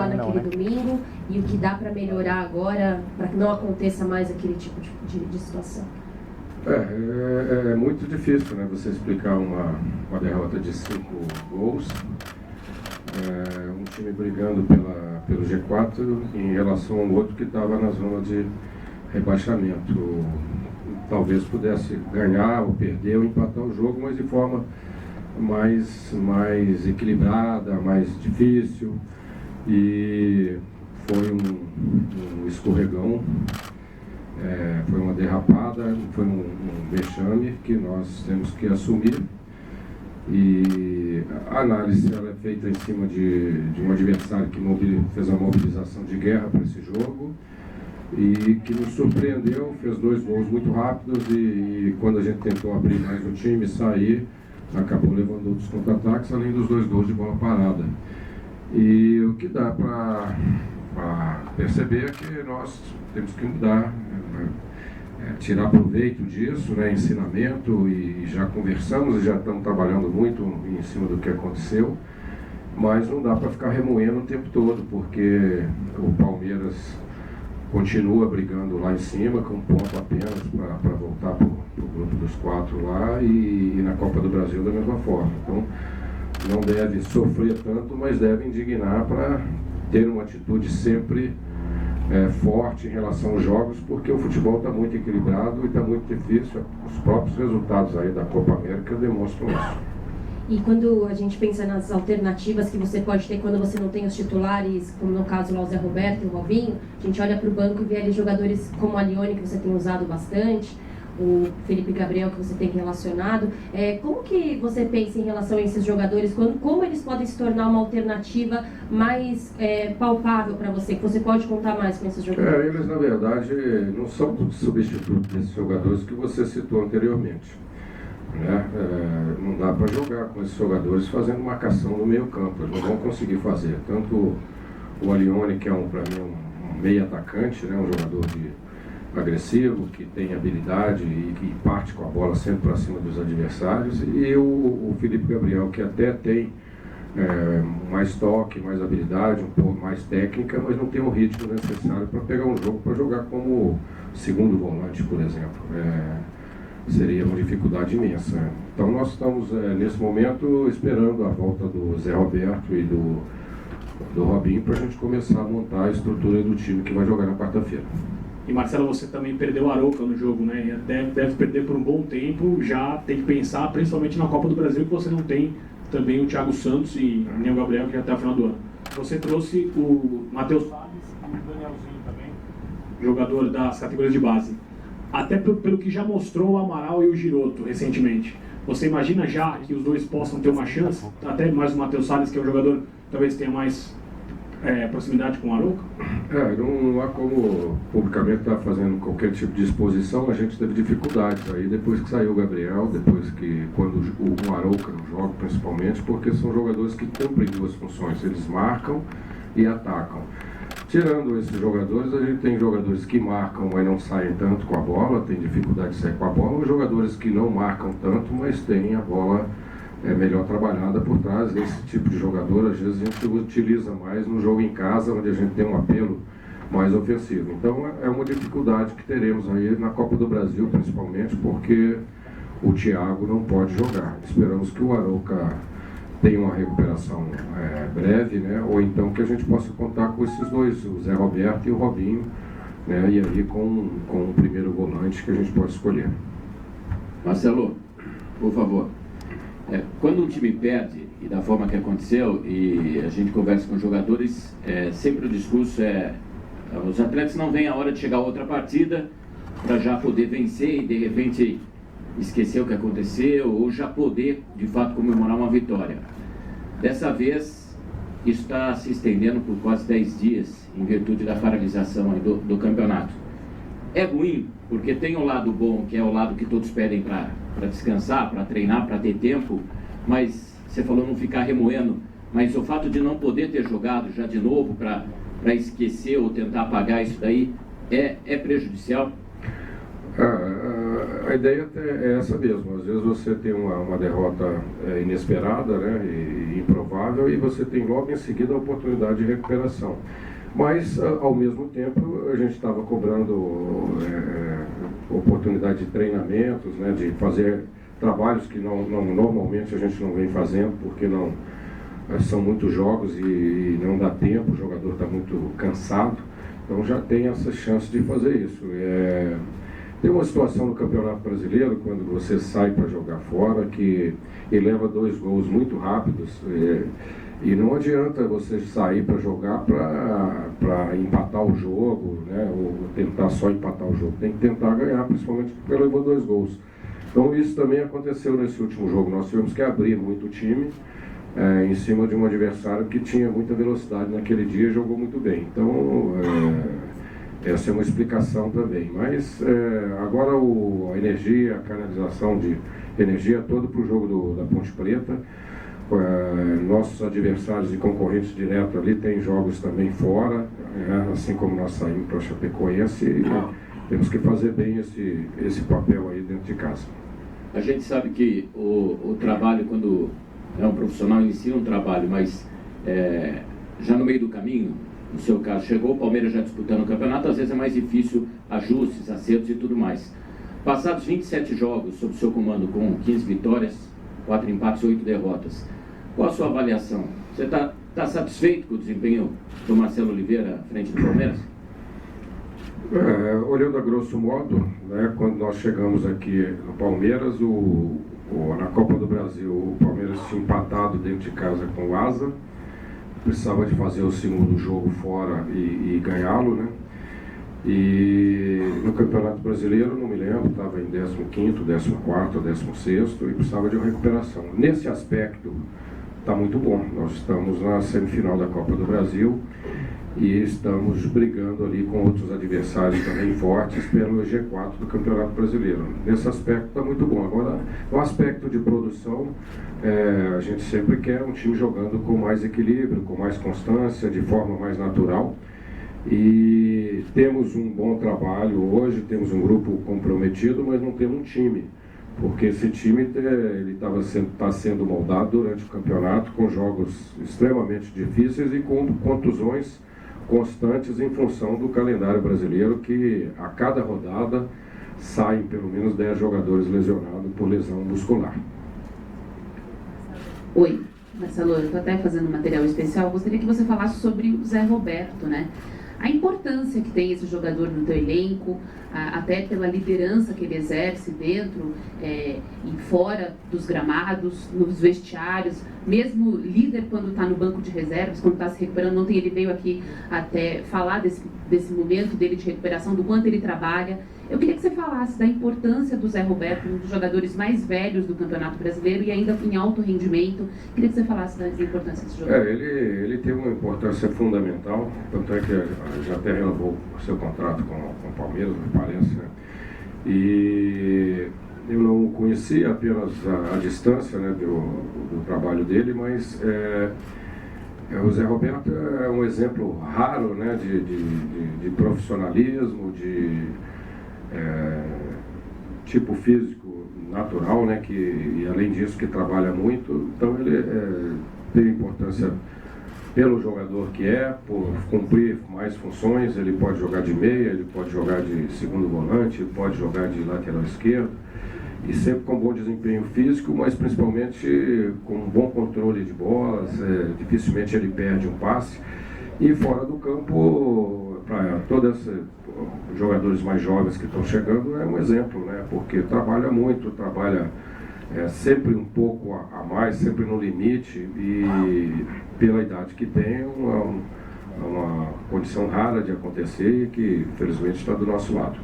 lá naquele domingo e o que dá para melhorar agora para que não aconteça mais aquele tipo de situação? É muito difícil, né, você explicar uma derrota de 5 gols, um time brigando pelo G4 em relação ao outro que estava na zona de rebaixamento. Talvez pudesse ganhar ou perder ou empatar o jogo, mas de forma mais equilibrada, mais difícil, e foi um escorregão, foi uma derrapada, foi um vexame que nós temos que assumir. E a análise ela é feita em cima de um adversário que fez uma mobilização de guerra para esse jogo e que nos surpreendeu, fez 2 gols muito rápidos e quando a gente tentou abrir mais o time, sair, acabou levando outros contra-ataques, além dos 2 gols de bola parada. E o que dá para perceber é que nós temos que mudar, tirar proveito disso, né, ensinamento, e já conversamos e já estamos trabalhando muito em cima do que aconteceu, mas não dá para ficar remoendo o tempo todo, porque o Palmeiras continua brigando lá em cima, com um ponto apenas para voltar para o grupo dos 4 lá, e na Copa do Brasil da mesma forma. Então, não deve sofrer tanto, mas deve indignar para ter uma atitude sempre forte em relação aos jogos, porque o futebol está muito equilibrado e está muito difícil. Os próprios resultados aí da Copa América demonstram isso. E quando a gente pensa nas alternativas que você pode ter quando você não tem os titulares, como no caso lá o Zé Roberto e o Robinho, a gente olha para o banco e vê ali jogadores como a Lione, que você tem usado bastante, o Felipe Gabriel, que você tem relacionado. Como que você pensa em relação a esses jogadores? Como eles podem se tornar uma alternativa mais palpável para você? Que você pode contar mais com esses jogadores? Eles, na verdade, não são substitutos desses jogadores que você citou anteriormente. Não dá para jogar com esses jogadores fazendo marcação no meio campo. Eles não vão conseguir fazer. Tanto o Alione, que é para mim um meio atacante, né, um jogador agressivo, que tem habilidade e que parte com a bola sempre para cima dos adversários, e o Felipe Gabriel, que até tem mais toque, mais habilidade, um pouco mais técnica, mas não tem o ritmo necessário para pegar um jogo para jogar como segundo volante, por exemplo. Seria uma dificuldade imensa. Então nós estamos nesse momento esperando a volta do Zé Roberto e do Robinho para a gente começar a montar a estrutura do time que vai jogar na quarta-feira. E Marcelo, você também perdeu o Arouca no jogo, né? E deve perder por um bom tempo. Já tem que pensar, principalmente na Copa do Brasil, que você não tem também o Thiago Santos e nem o Gabriel, que já está no final do ano. Você trouxe o Matheus Salles e o Danielzinho também, jogador das categorias de base. Até pelo que já mostrou o Amaral e o Giroto recentemente. Você imagina já que os dois possam ter uma chance? Até mais o Matheus Salles, que é um jogador talvez tenha mais proximidade com o Arouca? Não há como publicamente estar fazendo qualquer tipo de exposição. A gente teve dificuldades aí depois que saiu o Gabriel, quando o Arouca não joga, principalmente, porque são jogadores que cumprem 2 funções. Eles marcam e atacam. Tirando esses jogadores, a gente tem jogadores que marcam, mas não saem tanto com a bola, tem dificuldade de sair com a bola, ou jogadores que não marcam tanto, mas têm a bola melhor trabalhada por trás. Esse tipo de jogador, às vezes, a gente utiliza mais no jogo em casa, onde a gente tem um apelo mais ofensivo. Então, é uma dificuldade que teremos aí na Copa do Brasil, principalmente, porque o Thiago não pode jogar. Esperamos que o Arouca tenha uma recuperação breve, né? Ou então que a gente possa contar com esses dois, o Zé Roberto e o Robinho, né? E aí com um primeiro volante que a gente pode escolher. Marcelo, por favor. Quando um time perde, e da forma que aconteceu, e a gente conversa com os jogadores, sempre o discurso os atletas não veem a hora de chegar a outra partida para já poder vencer e de repente esquecer o que aconteceu ou já poder de fato comemorar uma vitória. Dessa vez isso está se estendendo por quase 10 dias em virtude da paralisação aí do campeonato. É ruim porque tem o lado bom, que é o lado que todos pedem para descansar, para treinar, para ter tempo, mas você falou não ficar remoendo, mas o fato de não poder ter jogado já de novo para esquecer ou tentar apagar isso daí é prejudicial? A A ideia é essa mesmo. Às vezes você tem uma derrota inesperada, né, e improvável, e você tem logo em seguida a oportunidade de recuperação. Mas, ao mesmo tempo, a gente estava cobrando oportunidade de treinamentos, né, de fazer trabalhos que normalmente a gente não vem fazendo, porque são muitos jogos e não dá tempo, o jogador está muito cansado. Então já tem essa chance de fazer isso. Tem uma situação no Campeonato Brasileiro, quando você sai para jogar fora, que leva 2 gols muito rápidos, e não adianta você sair para jogar para empatar o jogo, né, ou tentar só empatar o jogo. Tem que tentar ganhar, principalmente porque levou 2 gols. Então isso também aconteceu nesse último jogo. Nós tivemos que abrir muito o time em cima de um adversário que tinha muita velocidade naquele dia e jogou muito bem. Então essa é uma explicação também. Mas agora a energia, a canalização de energia toda para o jogo da Ponte Preta. Nossos adversários e concorrentes diretos ali têm jogos também fora, assim como nós saímos para a Chapecoense, e temos que fazer bem esse papel aí dentro de casa. A gente sabe que o trabalho, quando um profissional inicia um trabalho, mas já no meio do caminho, no seu caso, chegou o Palmeiras já disputando o campeonato, às vezes é mais difícil ajustes, acertos e tudo mais. Passados 27 jogos sob seu comando, com 15 vitórias, 4 empates e 8 derrotas, qual a sua avaliação? Você está satisfeito com o desempenho do Marcelo Oliveira à frente do Palmeiras? Olhando a grosso modo, né, quando nós chegamos aqui no Palmeiras, na Copa do Brasil, o Palmeiras tinha empatado dentro de casa com o Asa, precisava de fazer o segundo jogo fora e ganhá-lo, né? E no Campeonato Brasileiro, não me lembro, estava em 15º, 14º, 16º e precisava de uma recuperação. Nesse aspecto, está muito bom. Nós estamos na semifinal da Copa do Brasil e estamos brigando ali com outros adversários também fortes pelo G4 do Campeonato Brasileiro. Nesse aspecto está muito bom. Agora, no aspecto de produção, a gente sempre quer um time jogando com mais equilíbrio, com mais constância, de forma mais natural. E temos um bom trabalho hoje, temos um grupo comprometido, mas não temos um time, porque esse time está sendo moldado durante o campeonato com jogos extremamente difíceis e com contusões constantes em função do calendário brasileiro, que a cada rodada saem pelo menos 10 jogadores lesionados por lesão muscular. Oi, Marcelo, eu estou até fazendo material especial, gostaria que você falasse sobre o Zé Roberto, né? A importância que tem esse jogador no teu elenco, até pela liderança que ele exerce dentro e fora dos gramados, nos vestiários, mesmo líder quando está no banco de reservas, quando está se recuperando. Ontem ele veio aqui até falar desse momento dele de recuperação, do quanto ele trabalha. Eu queria que você falasse da importância do Zé Roberto, um dos jogadores mais velhos do Campeonato Brasileiro e ainda em alto rendimento. Queria que você falasse da importância desse jogador. Ele tem uma importância fundamental, tanto é que já até renovou o seu contrato com o Palmeiras, me parece, né? E eu não conhecia apenas a distância, né, do trabalho dele, mas o Zé Roberto é um exemplo raro, né, de profissionalismo, de tipo físico natural, né, e além disso que trabalha muito. Então ele tem importância pelo jogador que por cumprir mais funções. Ele pode jogar de meia, ele pode jogar de segundo volante, ele pode jogar de lateral esquerdo, e sempre com bom desempenho físico, mas principalmente com um bom controle de bolas. Dificilmente ele perde um passe. E fora do campo, para todos os jogadores mais jovens que estão chegando, é um exemplo, né? Porque trabalha muito, trabalha sempre um pouco a mais, sempre no limite, e pela idade que tem, uma condição rara de acontecer e que, infelizmente, está do nosso lado.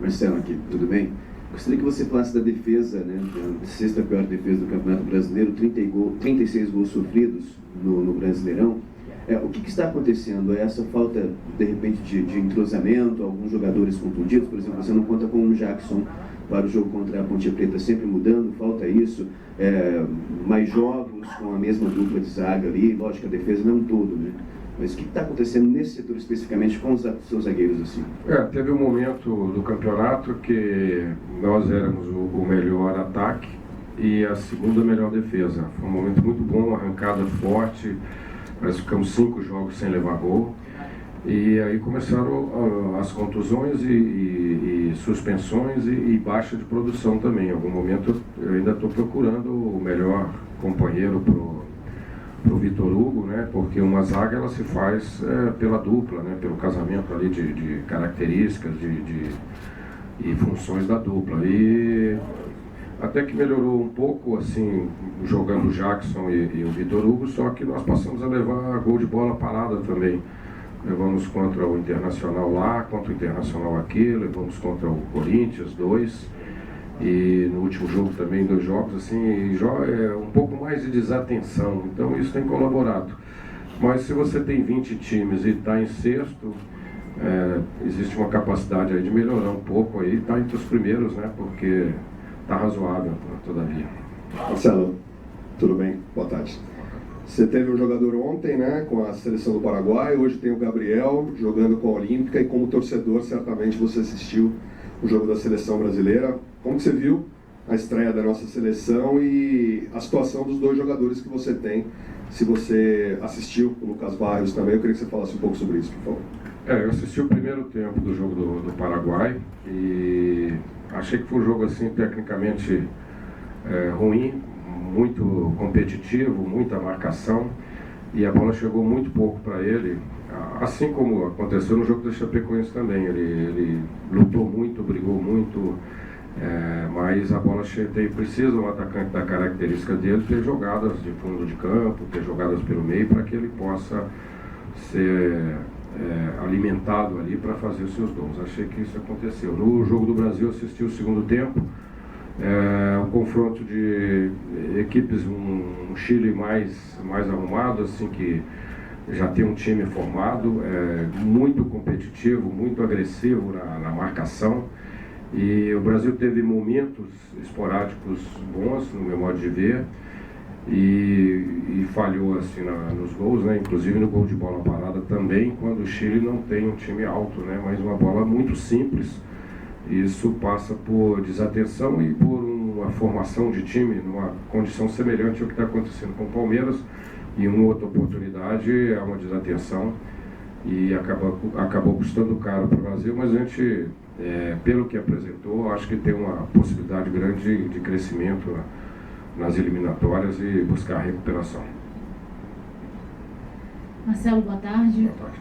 Marcelo, aqui, tudo bem? Gostaria que você falasse da defesa, né? A sexta pior defesa do Campeonato Brasileiro, 36 gols sofridos no Brasileirão. O que está acontecendo? É essa falta, de repente, de entrosamento, alguns jogadores contundidos? Por exemplo, você não conta com o Jackson para o jogo contra a Ponte Preta, sempre mudando, falta isso? Mais jogos com a mesma dupla de zaga ali, lógico, a defesa não é um todo, né? mas o que está acontecendo nesse setor especificamente com os seus zagueiros assim? Teve um momento do campeonato que nós éramos o melhor ataque e a segunda melhor defesa. Foi um momento muito bom, arrancada forte, nós ficamos 5 jogos sem levar gol. E aí começaram as contusões e suspensões e baixa de produção também. Em algum momento eu ainda estou procurando o melhor companheiro pro Vitor Hugo, né? Porque uma zaga ela se faz pela dupla, né? Pelo casamento ali de características e funções da dupla. E até que melhorou um pouco, assim, jogando o Jackson e o Vitor Hugo, só que nós passamos a levar gol de bola parada também. Levamos contra o Internacional lá, contra o Internacional aqui, levamos contra o Corinthians 2 e no último jogo também 2 jogos, assim, um pouco mais de desatenção, então isso tem colaborado. Mas se você tem 20 times e está em sexto, existe uma capacidade aí de melhorar um pouco aí, está entre os primeiros, né, porque está razoável todavia. Marcelo, tudo bem? Boa tarde. Você teve um jogador ontem, né, com a seleção do Paraguai, hoje tem o Gabriel jogando com a Olímpica e como torcedor certamente você assistiu o jogo da seleção brasileira. Como que você viu a estreia da nossa seleção e a situação dos 2 jogadores que você tem? Se você assistiu o Lucas Barrios também, eu queria que você falasse um pouco sobre isso, por favor. Eu assisti o primeiro tempo do jogo do Paraguai e achei que foi um jogo assim tecnicamente ruim, muito competitivo, muita marcação e a bola chegou muito pouco para ele, assim como aconteceu no jogo da Chapecoense também. Ele lutou muito, brigou muito, mas a bola precisa um atacante da característica dele ter jogadas de fundo de campo, ter jogadas pelo meio para que ele possa ser alimentado ali para fazer os seus gols. Achei que isso aconteceu. No jogo do Brasil assisti o segundo tempo, um confronto de equipes, um Chile mais arrumado, assim, que já tem um time formado, muito competitivo, muito agressivo na marcação, e o Brasil teve momentos esporádicos bons, no meu modo de ver, e falhou assim nos gols, né? Inclusive no gol de bola parada também, quando o Chile não tem um time alto, né? Mas uma bola muito simples. Isso passa por desatenção e por uma formação de time numa condição semelhante ao que está acontecendo com o Palmeiras. E uma outra oportunidade é uma desatenção e acabou custando caro para o Brasil, mas a gente, pelo que apresentou, acho que tem uma possibilidade grande de crescimento nas eliminatórias e buscar recuperação. Marcelo, boa tarde. Boa tarde.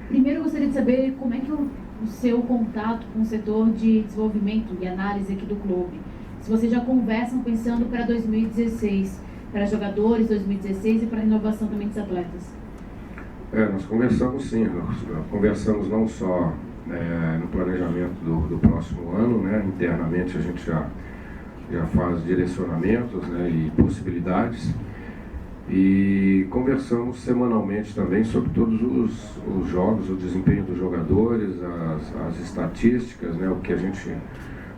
Primeiro eu gostaria de saber como é que o seu contato com o setor de desenvolvimento e análise aqui do clube. Se vocês já conversam pensando para 2016, para jogadores 2016 e para a renovação também dos atletas. Nós conversamos sim, nós conversamos não só no planejamento do próximo ano, né? Internamente a gente já faz direcionamentos, né, e possibilidades, e conversamos semanalmente também sobre todos os jogos, o desempenho dos jogadores, as estatísticas, né, o que a gente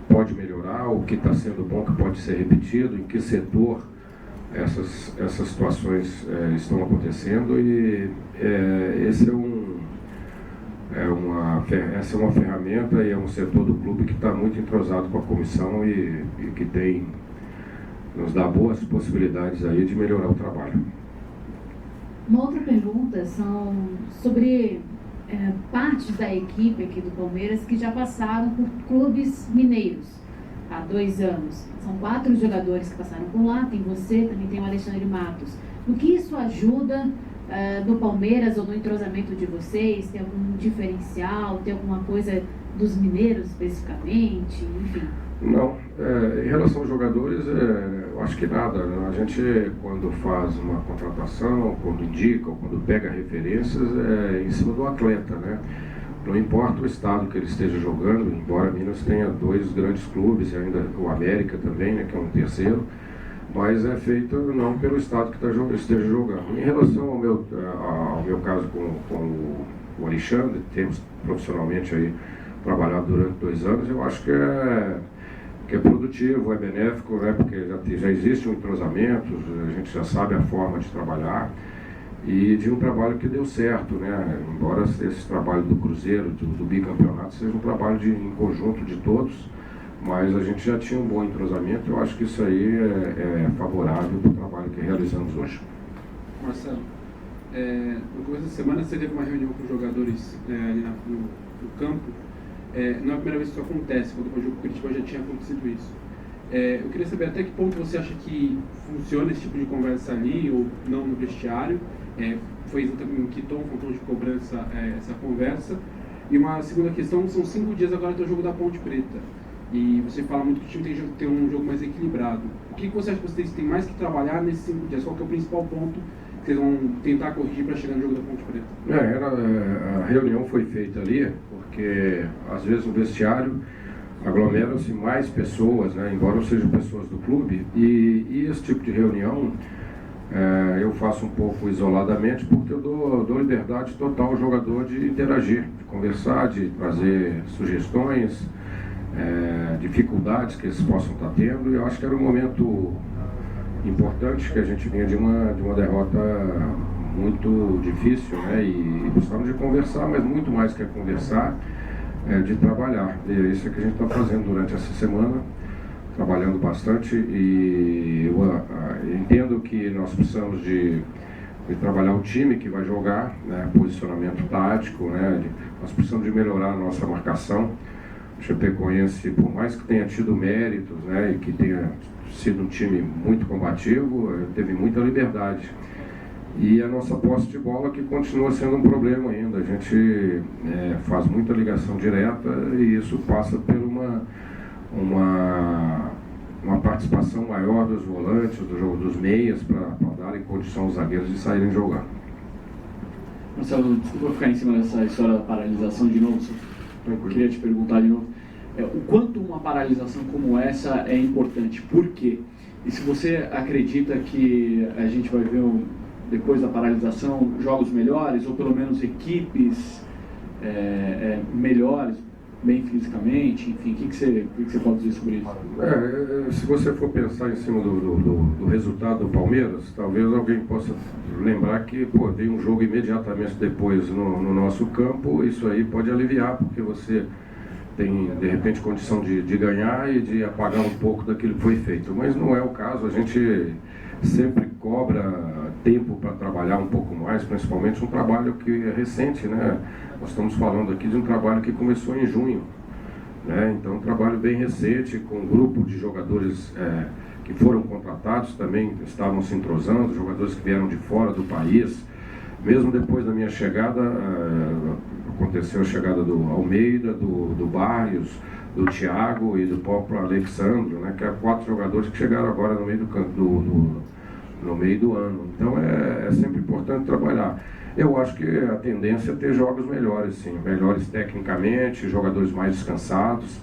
pode melhorar, o que está sendo bom, que pode ser repetido, em que setor essas situações estão acontecendo, e essa é uma ferramenta e é um setor do clube que está muito entrosado com a comissão e que nos dá boas possibilidades aí de melhorar o trabalho. Uma outra pergunta são sobre partes da equipe aqui do Palmeiras que já passaram por clubes mineiros há 2 anos. São 4 jogadores que passaram por lá, tem você, também tem o Alexandre Matos. No que isso ajuda no Palmeiras ou no entrosamento de vocês? Tem algum diferencial? Tem alguma coisa dos mineiros especificamente? Enfim. Não, em relação aos jogadores, eu acho que nada. A gente, quando faz uma contratação, quando indica ou quando pega referências, em cima do atleta, né? Não importa o estado que ele esteja jogando, embora Minas tenha 2 grandes clubes, e ainda o América também, né, que é um terceiro, mas é feito não pelo estado que esteja jogando. Em relação ao meu caso com o Alexandre, temos profissionalmente aí trabalhado durante 2 anos, eu acho que é produtivo, é benéfico, né, porque já existe um entrosamento, a gente já sabe a forma de trabalhar, e de um trabalho que deu certo, né? Embora esse trabalho do Cruzeiro, do bicampeonato, seja um trabalho em conjunto de todos, mas a gente já tinha um bom entrosamento. Eu acho que isso aí é favorável para o trabalho que realizamos hoje. Marcelo, no começo da semana você teve uma reunião com os jogadores ali no campo. Não é a primeira vez que isso acontece, quando o jogo com o Curitiba já tinha acontecido isso. Eu queria saber até que ponto você acha que funciona esse tipo de conversa ali, ou não no vestiário. Foi exatamente em que tom de cobrança essa conversa. E uma segunda questão, são 5 dias agora do jogo da Ponte Preta. E você fala muito que o time tem que ter um jogo mais equilibrado. O que você acha que vocês têm mais que trabalhar nesses 5 dias? Qual que é o principal ponto que vocês vão tentar corrigir para chegar no jogo da Ponte Preta? A reunião foi feita ali, porque às vezes no vestiário aglomeram-se mais pessoas, né, embora sejam pessoas do clube, e esse tipo de reunião eu faço um pouco isoladamente, porque eu dou liberdade total ao jogador de interagir, de conversar, de trazer sugestões, dificuldades que eles possam estar tendo. E eu acho que era um momento importante, que a gente vinha de uma derrota muito difícil, né, e precisamos de conversar, mas muito mais que conversar, de trabalhar. E é isso que a gente está fazendo durante essa semana, trabalhando bastante, e eu entendo que nós precisamos de trabalhar o time que vai jogar, né, posicionamento tático, né, nós precisamos de melhorar a nossa marcação. O Chapecoense, por mais que tenha tido méritos, né, e que tenha sido um time muito combativo, teve muita liberdade. E a nossa posse de bola, que continua sendo um problema ainda. A gente faz muita ligação direta, e isso passa por uma participação maior dos volantes, dos meias, para darem condição aos zagueiros de saírem jogando. Marcelo, desculpa ficar em cima dessa história da paralisação de novo. Eu queria te perguntar de novo. O quanto uma paralisação como essa é importante? Por quê? E se você acredita que a gente vai ver, depois da paralisação, jogos melhores, ou pelo menos equipes melhores, bem fisicamente, enfim, o que você pode dizer sobre isso? Se você for pensar em cima do resultado do Palmeiras, talvez alguém possa lembrar que veio um jogo imediatamente depois no nosso campo. Isso aí pode aliviar, porque você tem, de repente, condição de ganhar e de apagar um pouco daquilo que foi feito. Mas não é o caso. A gente sempre cobra tempo para trabalhar um pouco mais, principalmente um trabalho que é recente, né? Nós estamos falando aqui de um trabalho que começou em junho, né? Então, um trabalho bem recente, com um grupo de jogadores que foram contratados, também estavam se entrosando, jogadores que vieram de fora do país. Mesmo depois da minha chegada, aconteceu a chegada do Almeida, do Barrios, do Thiago e do próprio Alexandro, né? Que eram 4 jogadores que chegaram agora no meio do ano. Então é sempre importante trabalhar. Eu acho que a tendência é ter jogos melhores, sim, melhores tecnicamente, jogadores mais descansados,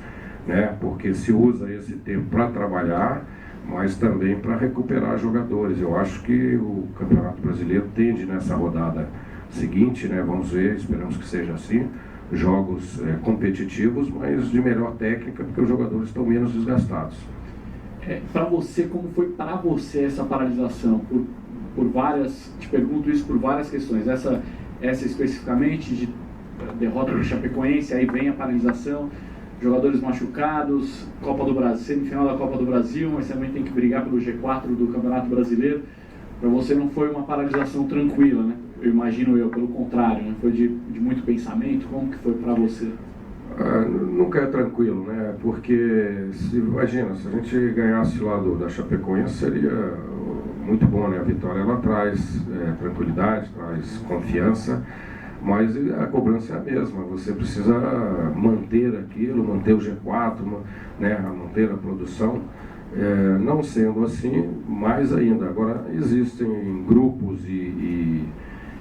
né? Porque se usa esse tempo para trabalhar, mas também para recuperar jogadores. Eu acho que o Campeonato Brasileiro tende nessa rodada seguinte, né? Vamos ver, esperamos que seja assim, jogos competitivos, mas de melhor técnica, porque os jogadores estão menos desgastados. Para você, como foi para você essa paralisação? Por várias, te pergunto isso por várias questões. Essa especificamente de derrota do Chapecoense, aí vem a paralisação, jogadores machucados, Copa do Brasil, semifinal da Copa do Brasil, mas também tem que brigar pelo G4 do Campeonato Brasileiro. Para você não foi uma paralisação tranquila, né? Eu imagino pelo contrário, né? Foi de muito pensamento. Como que foi para você? Nunca é tranquilo, né? Porque, imagina, se a gente ganhasse lá da Chapecoense, seria muito bom, né? A vitória, ela traz tranquilidade, traz confiança, mas a cobrança é a mesma. Você precisa manter aquilo, manter o G4, né? Manter a produção. Não sendo assim, mais ainda. Agora, existem grupos e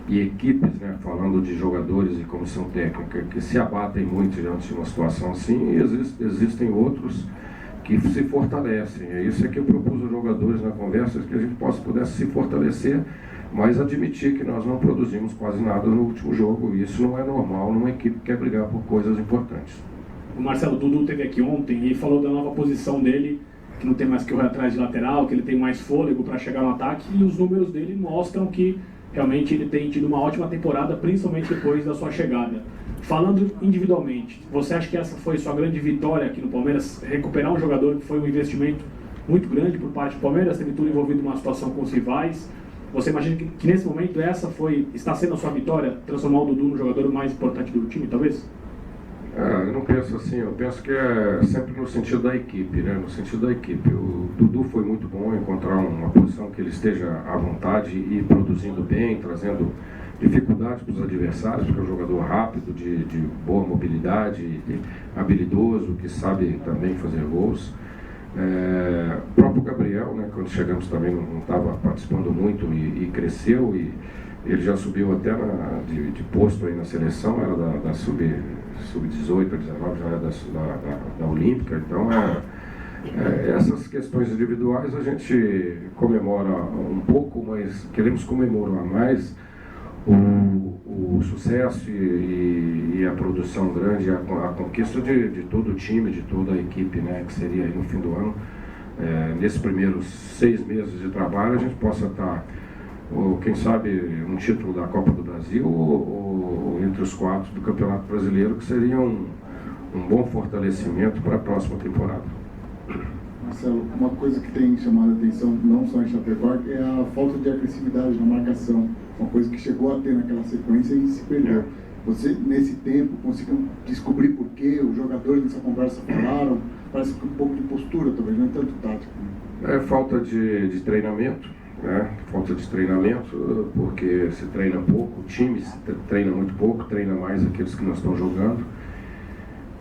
equipes, né, falando de jogadores e comissão técnica, que se abatem muito diante de uma situação assim, e existem outros que se fortalecem. É isso que eu propus aos jogadores na conversa, que a gente pudesse se fortalecer, mas admitir que nós não produzimos quase nada no último jogo. E isso não é normal numa equipe que quer brigar por coisas importantes. O Marcelo Dudu esteve aqui ontem e falou da nova posição dele, que não tem mais que correr atrás de lateral, que ele tem mais fôlego para chegar no ataque, e os números dele mostram que realmente ele tem tido uma ótima temporada, principalmente depois da sua chegada. Falando individualmente, você acha que essa foi sua grande vitória aqui no Palmeiras? Recuperar um jogador que foi um investimento muito grande por parte do Palmeiras, teve tudo envolvido numa situação com os rivais. Você imagina que nesse momento está sendo a sua vitória, transformar o Dudu no jogador mais importante do time, talvez? Eu não penso assim, eu penso que é sempre no sentido da equipe, né? No sentido da equipe. O Dudu foi muito bom encontrar uma posição que ele esteja à vontade e produzindo bem, trazendo dificuldades para os adversários, porque é um jogador rápido, de boa mobilidade, habilidoso, que sabe também fazer gols. O próprio Gabriel, né, quando chegamos também não estava participando muito e cresceu, e ele já subiu até de posto aí na seleção, era da sub-18, 19, já era da Olímpica. Então essas questões individuais a gente comemora um pouco, mas queremos comemorar mais o sucesso e a produção grande, a conquista de todo o time, de toda a equipe, né, que seria aí no fim do ano. Nesses primeiros 6 meses de trabalho a gente possa estar, quem sabe, um título da Copa do Brasil ou entre os 4 do Campeonato Brasileiro, que seria um bom fortalecimento para a próxima temporada. Marcelo, uma coisa que tem chamado a atenção, não só em Chapecó, é a falta de agressividade na marcação. Uma coisa que chegou a ter naquela sequência e se perdeu. Você, nesse tempo, conseguiu descobrir por quê? Os jogadores nessa conversa falaram? Parece que um pouco de postura, talvez, não é tanto tático. Falta de treinamento, né? Falta de treinamento, porque se treina pouco, o time se treina muito pouco, treina mais aqueles que não estão jogando.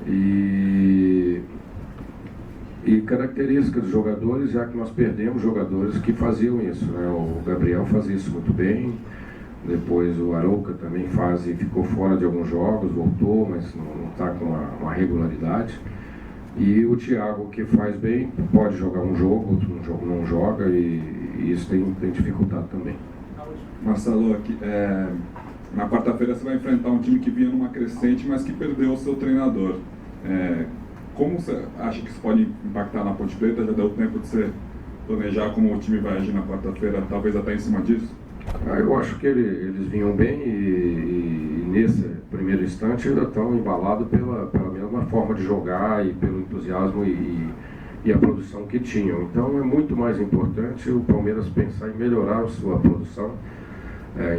E características dos jogadores, já que nós perdemos jogadores que faziam isso, né? O Gabriel fazia isso muito bem, depois o Arouca também ficou fora de alguns jogos, voltou, mas não está com uma regularidade. E o Thiago, que faz bem, pode jogar um jogo, outro não joga, e isso tem dificultado também. Marcelo, na quarta-feira você vai enfrentar um time que vinha numa crescente, mas que perdeu o seu treinador. Como você acha que isso pode impactar na Ponte Preta? Já deu tempo de você planejar como o time vai agir na quarta-feira, talvez até em cima disso? Eu acho que eles vinham bem e nesse primeiro instante ainda estão embalados pela mesma forma de jogar e pelo entusiasmo e a produção que tinham. Então é muito mais importante o Palmeiras pensar em melhorar a sua produção.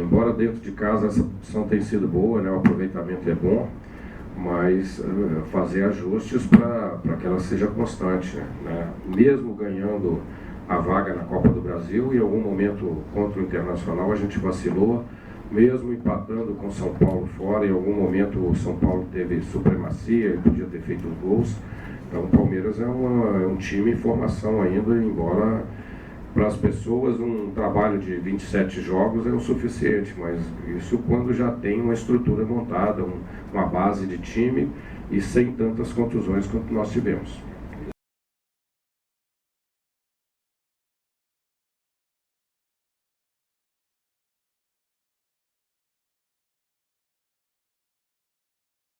Embora dentro de casa essa produção tenha sido boa, né, o aproveitamento é bom, mas fazer ajustes para que ela seja constante, né? Mesmo ganhando a vaga na Copa do Brasil, em algum momento contra o Internacional a gente vacilou, mesmo empatando com o São Paulo fora, em algum momento o São Paulo teve supremacia e podia ter feito os gols. Então o Palmeiras é um time em formação ainda, embora para as pessoas um trabalho de 27 jogos é o suficiente, mas isso quando já tem uma estrutura montada, uma base de time e sem tantas contusões quanto nós tivemos.